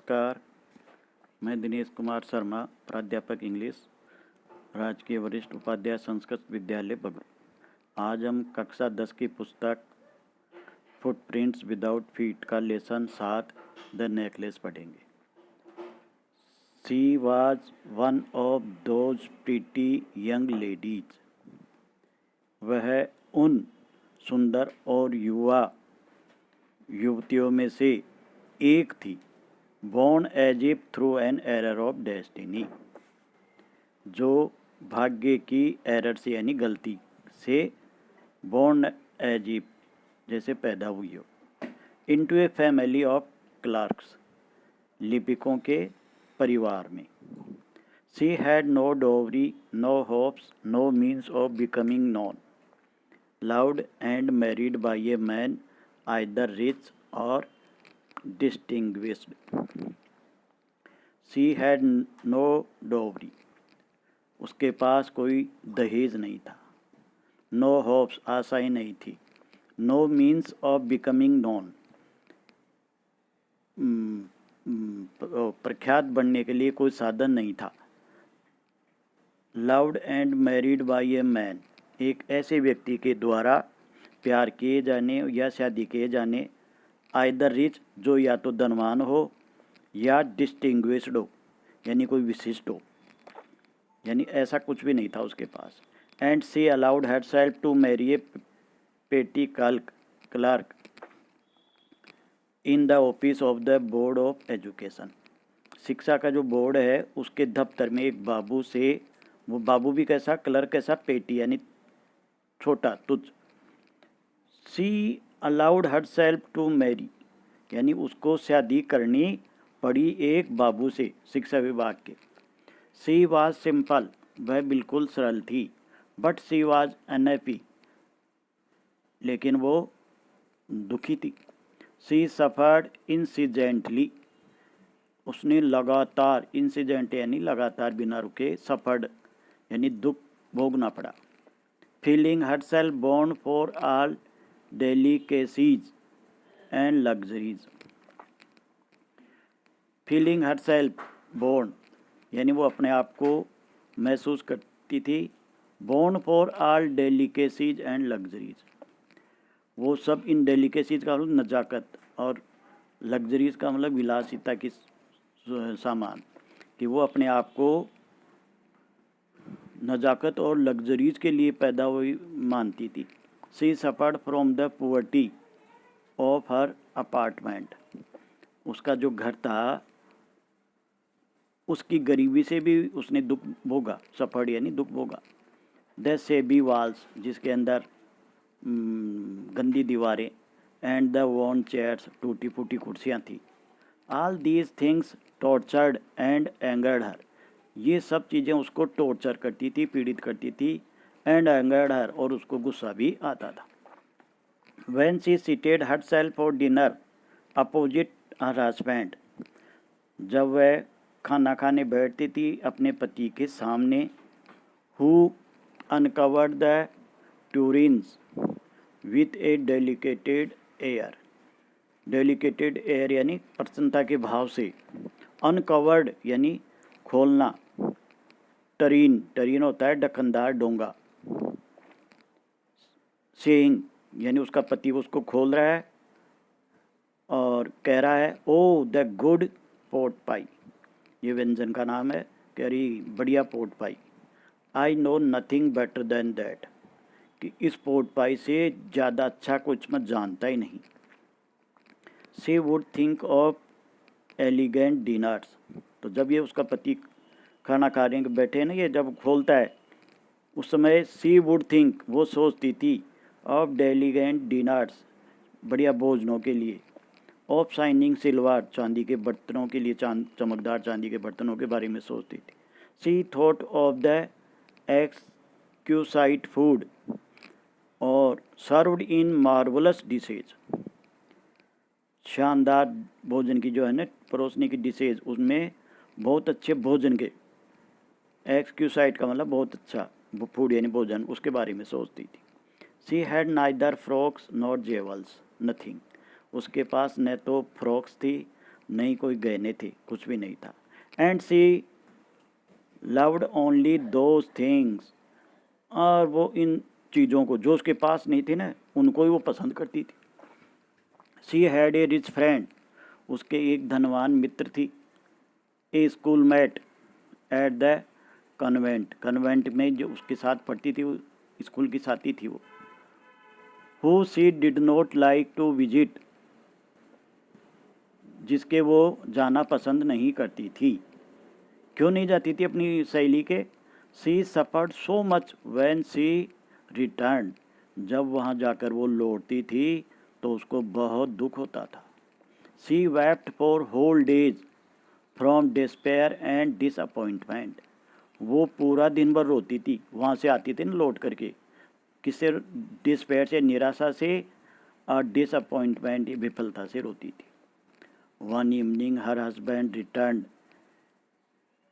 नमस्कार, मैं दिनेश कुमार शर्मा, प्राध्यापक इंग्लिश, राजकीय वरिष्ठ उपाध्याय संस्कृत विद्यालय बगरू। आज हम कक्षा 10 की पुस्तक फुटप्रिंट्स विदाउट फीट का लेसन 7 द नेकलेस पढ़ेंगे। She was one of those pretty young ladies. वह उन सुंदर और युवा युवतियों में से एक थी। Born as if through an error of destiny, जो भाग्य की एरर से यानी गलती से, बॉर्न एज इफ जैसे पैदा हुई हो, into a family of clerks, लिपिकों के परिवार में। She had no dowry, no hopes, no means of becoming known, loved and married by a man either rich or distinguished. She had no dowry, उसके पास कोई दहेज नहीं था। No hopes, आशाएं नहीं थी। No means of becoming known, प्रख्यात बनने के लिए कोई साधन नहीं था। Loved and married by a man, एक ऐसे व्यक्ति के द्वारा प्यार किए जाने या शादी किए जाने, आइदर रिच, जो या तो धनवान हो या डिस्टिंग्विश्ड हो यानी कोई विशिष्ट हो, यानी ऐसा कुछ भी नहीं था उसके पास। And she allowed herself to marry a petty clerk in the office of the board of education. शिक्षा का जो बोर्ड है उसके दफ्तर में एक बाबू से, वो बाबू भी कैसा, क्लर्क कैसा, पेटी यानी छोटा, तुच्छ। She allowed herself to marry, यानी उसको शादी करनी पड़ी एक बाबू से, शिक्षा विभाग के। शी वाज सिंपल, वह बिल्कुल सरल थी। बट शी वाज अनहैप्पी, लेकिन वो दुखी थी। शी सफर्ड इंसिडेंटली, उसने लगातार, इंसिडेंट यानी लगातार बिना रुके, सफर्ड यानी दुख भोगना पड़ा। Feeling herself born for all delicacies and luxuries. Feeling herself born यानी वो अपने आप को महसूस करती थी। Born for all delicacies and luxuries, वो सब इन डेलिकेसीज का मतलब नजाकत और लग्जरीज का मतलब विलासिता की सामान, कि वो अपने आप को नजाकत और लग्जरीज के लिए पैदा हुई मानती थी। She suffered from the poverty of her apartment, उसका जो घर था उसकी गरीबी से भी उसने दुख भोगा। सफर्ड यानी दुख भोगा। द सेबी वॉल्स, जिसके अंदर गंदी दीवारें, एंड द वॉर्न चेयर्स, टूटी फूटी कुर्सियाँ थी। All these things tortured and angered her, ये सब चीज़ें उसको टॉर्चर करती थी, पीड़ित करती थी। एंड एंगर्ड हर, और उसको गुस्सा भी आता था। When she seated herself for dinner opposite her husband, जब वह खाना खाने बैठती थी अपने पति के सामने। Who uncovered the tureens with a delighted air, delighted air यानी प्रसन्नता के भाव से। अनकवर्ड यानी खोलना। टरीन, टरीन होता है ढक्कनदार डोंगा। सेइंग यानी उसका पति उसको खोल रहा है और कह रहा है, oh the good pot pie, ये व्यंजन का नाम है, कह रही बढ़िया pot pie. I know nothing better than that, कि इस पोट पाई से ज़्यादा अच्छा कुछ मैं जानता ही नहीं। She would think of elegant dinners, तो जब ये उसका पति खाना खा रहे बैठे ना, ये जब खोलता है उस समय शी वुड थिंक, वो सोचती थी, ऑफ एलिगेंट डिनर्स, बढ़िया भोजनों के लिए। ऑफ शाइनिंग सिल्वर, चांदी के बर्तनों के लिए, चमकदार चांदी के बर्तनों के बारे में सोचती थी। She thought of the exquisite food, और सर्व्ड इन मार्वलस डिशेज, शानदार भोजन की जो है ना परोसने की डिशेज, उसमें बहुत अच्छे भोजन के, एक्सक्यूसाइट का मतलब बहुत अच्छा फूड यानी भोजन, उसके बारे में सोचती थी। She had neither frocks not jewels, nothing, उसके पास न तो फ्रॉक्स थी नहीं कोई गहने थे, कुछ भी नहीं था। And she loved only those things, और वो इन चीज़ों को जो उसके पास नहीं थी ना, उनको ही वो पसंद करती थी। She had a rich friend, उसके एक धनवान मित्र थी। A school mate at the convent, convent में जो उसके साथ पढ़ती थी, वो स्कूल की साथी थी वो। Who she did not like to visit, जिसके वो जाना पसंद नहीं करती थी। क्यों नहीं जाती थी अपनी सहेली के? She suffered so much when she return, जब वहाँ जाकर वो लौटती थी तो उसको बहुत दुख होता था। She wept for whole days from despair and disappointment, वो पूरा दिन भर रोती थी, वहाँ से आती थी ना लौट करके, किससे? डिस्पेयर से, निराशा से, और डिसअपॉइंटमेंट, विफलता से रोती थी। One evening her husband return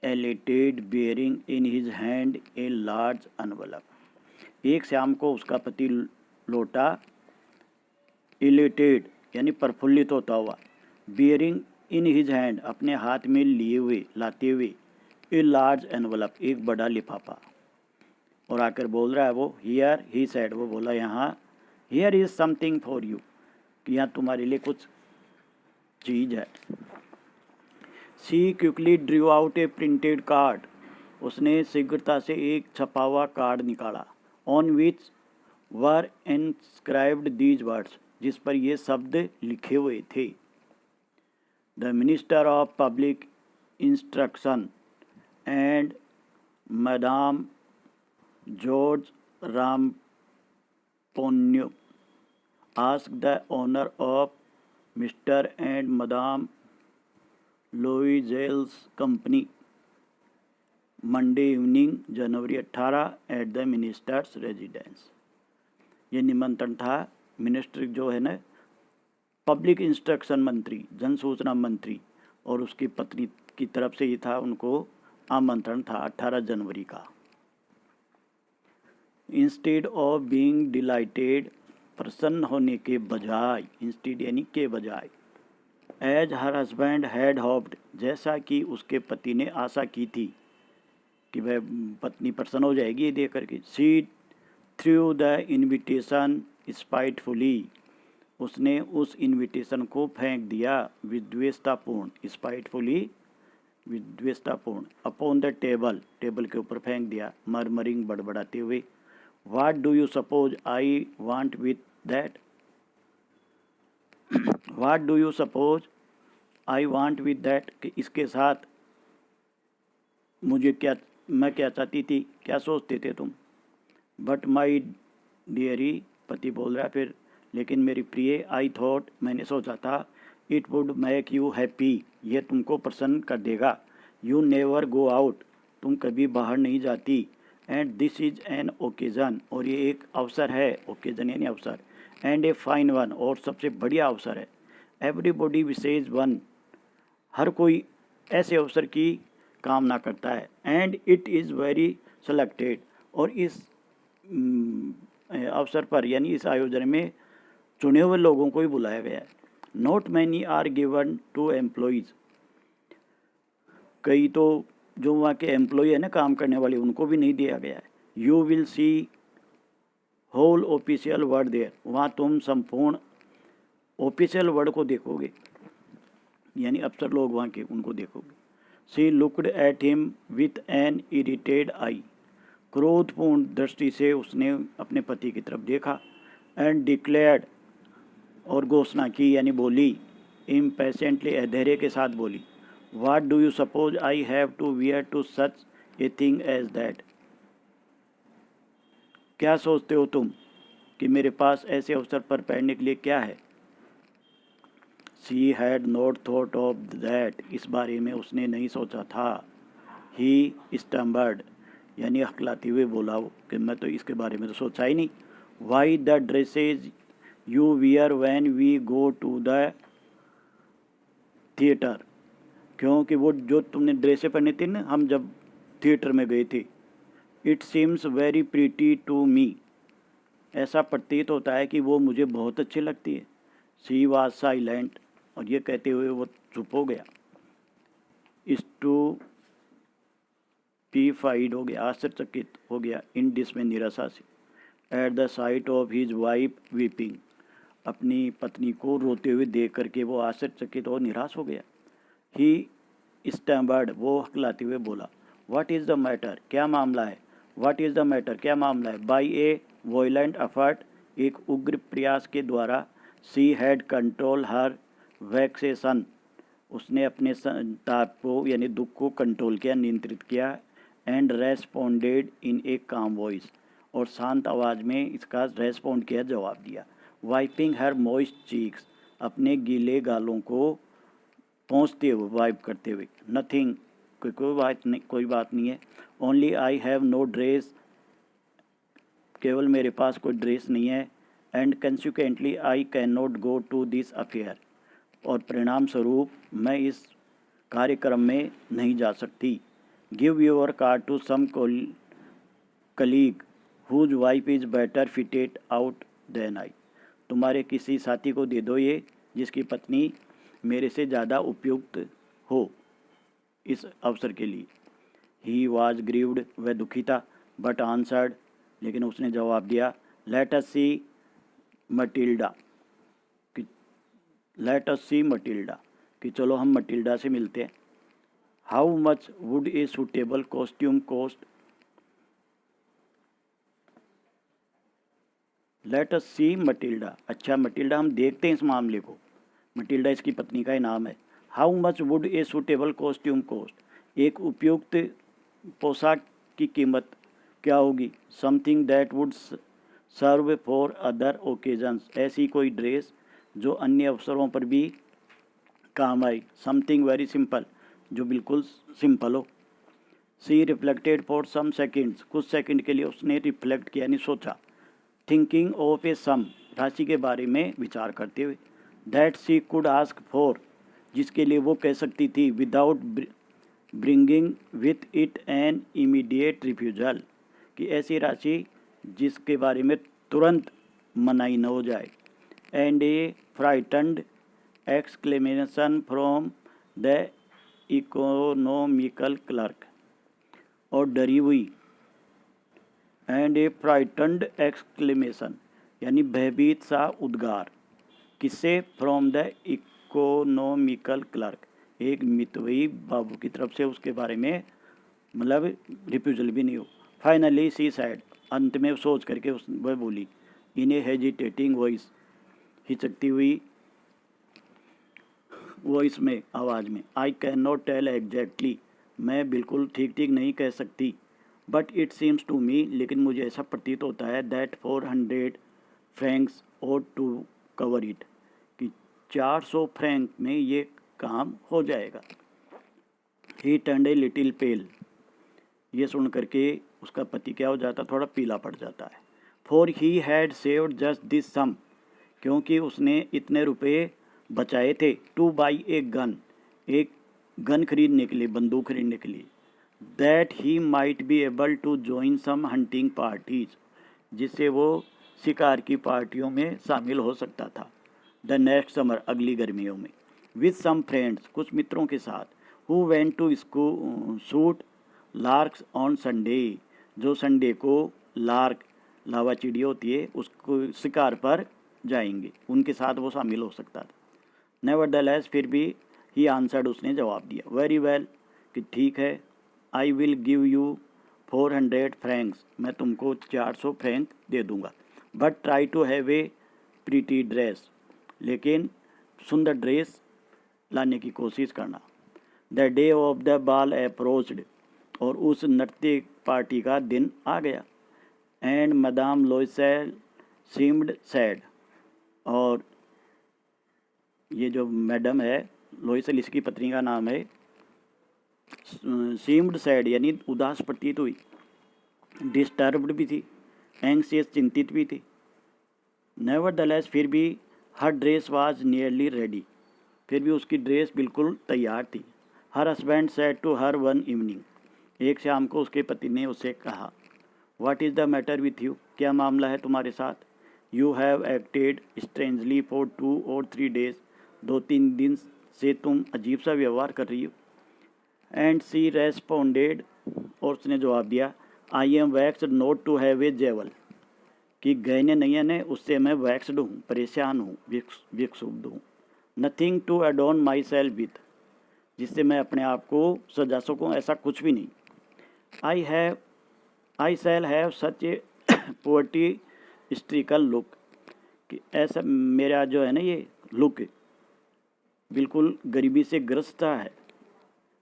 elated bearing in his hand a large envelope, एक शाम को उसका पति लौटा, elated यानी प्रफुल्लित होता हुआ, bearing in his hand अपने हाथ में लिए हुए, लाते हुए, a large envelope एक बड़ा लिफाफा, और आकर बोल रहा है वो, here he said, वो बोला यहाँ, here is something for you, कि यहाँ तुम्हारे लिए कुछ चीज़ है। She quickly drew out a printed card, उसने शीघ्रता से एक छपा हुआ कार्ड निकाला। On which were inscribed these words, जिस पर ये शब्द लिखे हुए थे। The minister of public instruction and madame George Ramponneau ask the honour of mister and madame Loisel's company Monday evening January 18 at the minister's residence. ये निमंत्रण था, मिनिस्टर जो है ना, पब्लिक इंस्ट्रक्शन मंत्री, जन सूचना मंत्री, और उसकी पत्नी की तरफ से ये था, उनको आमंत्रण था 18 जनवरी का। इंस्टेड ऑफ बीइंग डिलाइटेड, प्रसन्न होने के बजाय, इंस्टेड यानी के बजाय, as her husband had hoped, जैसा कि उसके पति ने आशा की थी कि वह पत्नी प्रसन्न हो जाएगी ये देख करके। She threw the invitation spitefully, उसने उस इन्विटेशन को फेंक दिया विद्वेषतापूर्ण, स्पाइटफुली विद्वेषतापूर्ण, अपॉन द टेबल, टेबल के ऊपर फेंक दिया, मरमरिंग बड़बड़ाते हुए। What do you suppose I want with that, what do you suppose I want with that, कि इसके साथ मुझे क्या, मैं क्या चाहती थी, क्या सोचते थे तुम। बट माई डियरी, पति बोल रहा है फिर, लेकिन मेरी प्रिय, आई थॉट, मैंने सोचा था, it would make you happy, ये तुमको प्रसन्न कर देगा। यू नेवर गो आउट, तुम कभी बाहर नहीं जाती। And this is an occasion, और ये एक अवसर है, ओकेज़न यानी अवसर, एंड ए फाइन वन, और सबसे बढ़िया अवसर है। एवरीबॉडी विशेज वन, हर कोई ऐसे अवसर की कामना करता है। And it is very selected, और इस अवसर पर यानी इस आयोजन में चुने हुए लोगों को ही बुलाया गया है। Not many are given to employees, कई तो जो वहाँ के एम्प्लॉय है ना, काम करने वाले, उनको भी नहीं दिया गया है। You will see whole official word there, वहाँ तुम संपूर्ण ऑफिशियल वर्ड को देखोगे, यानी अफसर लोग वहाँ के, उनको देखोगे। She looked at him with an irritated eye, क्रोधपूर्ण दृष्टि से उसने अपने पति की तरफ देखा। एंड डिक्लेयर्ड, और घोषणा की यानी बोली, इम्पेशेंटली, धैर्य के साथ बोली, what do you suppose I have to wear to such a thing as that, क्या सोचते हो तुम कि मेरे पास ऐसे अवसर पर पहनने के लिए क्या है। She had not thought of that, इस बारे में उसने नहीं सोचा था। ही स्टम्बर्ड, यानी हकलाते हुए बोला वो, कि मैं तो इसके बारे में तो सोचा ही नहीं। Why the dresses you wear when we go to the theatre, क्योंकि वो जो तुमने ड्रेसें पहनी थी ना, हम जब थिएटर में गए थे। It seems very pretty to me, ऐसा प्रतीत होता है कि वो मुझे बहुत अच्छी लगती है। शी वॉज साइलेंट, और ये कहते हुए वो चुप हो गया। स्टूपीफाइड हो गया, आश्चर्यचकित हो गया, इन डिसमे निराशा से, at the site of his wife weeping, अपनी पत्नी को रोते हुए देख करके वो आश्चर्यचकित और निराश हो गया। ही स्टैम्बर्ड, वो हकलाते हुए बोला, व्हाट इज़ द मैटर, क्या मामला है, व्हाट इज़ द मैटर, क्या मामला है। बाई ए वॉयलेंट एफर्ट, एक उग्र प्रयास के द्वारा, she had control her vexation, उसने अपने ताप को यानी दुख को कंट्रोल किया, नियंत्रित किया। एंड रेस्पोंडेड इन ए काम वॉइस, और शांत आवाज़ में इसका रेस्पॉन्ड किया, जवाब दिया। वाइपिंग हर मॉइस्ट चीक्स, अपने गीले गालों को पहुँचते हुए, वाइप करते हुए। नथिंग, कोई बात नहीं है। Only I have no dress, केवल मेरे पास कोई ड्रेस नहीं है। And consequently I can not go to this affair, और परिणाम स्वरूप मैं इस कार्यक्रम में नहीं जा सकती। Give your card to some colleague whose wife is better fitted out than I, तुम्हारे किसी साथी को दे दो ये, जिसकी पत्नी मेरे से ज़्यादा उपयुक्त हो इस अवसर के लिए। ही वॉज ग्रीव्ड, वह दुखी था। बट आंसर्ड, लेकिन उसने जवाब दिया, लेट अस सी मटिल्डा, कि चलो हम मटिल्डा से मिलते हैं। How much would a suitable costume cost, let us see Matilda, अच्छा मटिल्डा हम देखते हैं इस मामले को। मटिल्डा इसकी पत्नी का ही नाम है। How much would a suitable costume cost, एक उपयुक्त पोशाक की कीमत क्या होगी। Something that would serve for other occasions, ऐसी कोई ड्रेस जो अन्य अवसरों पर भी काम आई। समथिंग वेरी सिंपल, जो बिल्कुल सिंपल हो। सी रिफ्लेक्टेड फॉर सम सेकेंड्स, कुछ सेकंड के लिए उसने रिफ्लेक्ट किया, यानी सोचा। थिंकिंग ऑफ ए सम, राशि के बारे में विचार करते हुए। That she could ask for, जिसके लिए वो कह सकती थी, without bringing with it an immediate refusal, कि ऐसी राशि जिसके बारे में तुरंत मनाही न हो जाए। And A frightened exclamation from the economical clerk, और डरी हुई। एंड ए फ्राइटन्ड एक्सक्लेमेशन, यानी भयभीत सा उद्गार, किससे, फ्रॉम द इकोनॉमिकल क्लर्क, एक मितव्ययी बाबू की तरफ से, उसके बारे में मतलब रिफ्यूजल भी नहीं हो। फाइनली सी सैड, अंत में सोच करके वह बोली, इन ए हेजिटेटिंग वॉइस, हिचकती हुई वॉइस में, आवाज़ में, I can not tell exactly, मैं बिल्कुल ठीक ठीक नहीं कह सकती। But it seems to me, लेकिन मुझे ऐसा प्रतीत होता है, that 400 francs ought to cover it, कि 400 फ्रैंक में ये काम हो जाएगा। ही टर्न्ड ए लिटिल पेल, ये सुन करके उसका पति क्या हो जाता, थोड़ा पीला पड़ जाता है। For he had saved just this sum, क्योंकि उसने इतने रुपए बचाए थे, टू बाई ए गन, एक गन खरीदने के लिए, बंदूक खरीदने के लिए। That he might be able to join some hunting parties, जिससे वो शिकार की पार्टियों में शामिल हो सकता था। द नेक्स्ट समर, अगली गर्मियों में। विथ सम फ्रेंड्स, कुछ मित्रों के साथ। Who went to shoot larks on Sunday, जो संडे को लार्क, लावा चिड़िया होती है, उसको शिकार पर जाएंगे, उनके साथ वो शामिल हो सकता था। नेवरदलेस, फिर भी, ही आंसर्ड, उसने जवाब दिया, वेरी वेल, कि ठीक है। I will give you 400 francs, मैं तुमको 400 फ्रैंक दे दूंगा। But try to have a pretty dress, लेकिन सुंदर ड्रेस लाने की कोशिश करना। The day of the ball approached, और उस नृत्य पार्टी का दिन आ गया। And Madame Loisel seemed sad, और ये जो मैडम है लोइसेल, इसकी पत्नी का नाम है, सीम्ड सैड, यानी उदास प्रतीत हुई। डिस्टर्ब्ड भी थी, एंग्सियस, चिंतित भी थी। नेवरदलेस, फिर भी, her dress was nearly ready, फिर भी उसकी ड्रेस बिल्कुल तैयार थी। Her husband said to her one evening, एक शाम को उसके पति ने उससे कहा, what is the matter with you, क्या मामला है तुम्हारे साथ। You have acted strangely for 2 or 3 days, 2-3 दिन से तुम अजीब सा व्यवहार कर रही हो। एंड सी रेस्पोंडेड, और उसने जवाब दिया, I am vexed not to have a jewel, कि गहने नयन है उससे मैं वैक्सड हूँ, परेशान हूँ, विक्षुब्ध हूँ। Nothing to adorn myself with, जिससे मैं अपने आप को सजा सकूँ, ऐसा कुछ भी नहीं। I shall have such a poverty stricken look, कि ऐसा मेरा जो है ना ये लुक बिल्कुल गरीबी से ग्रस्त सा है,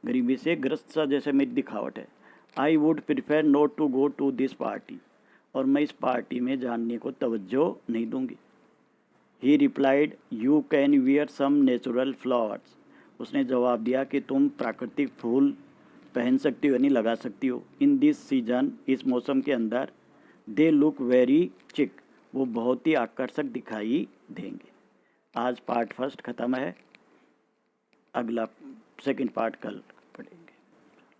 गरीबी से ग्रस्त सा जैसे मेरी दिखावट है। I would prefer not to go to this party, और मैं इस पार्टी में जानने को तवज्जो नहीं दूंगी। He replied, you can wear some natural flowers, उसने जवाब दिया कि तुम प्राकृतिक फूल पहन सकती हो, यानी लगा सकती हो। इन दिस सीजन, इस मौसम के अंदर, दे लुक वेरी चिक, वो बहुत ही आकर्षक दिखाई देंगे। आज पार्ट फर्स्ट ख़त्म है, अगला सेकंड पार्ट कल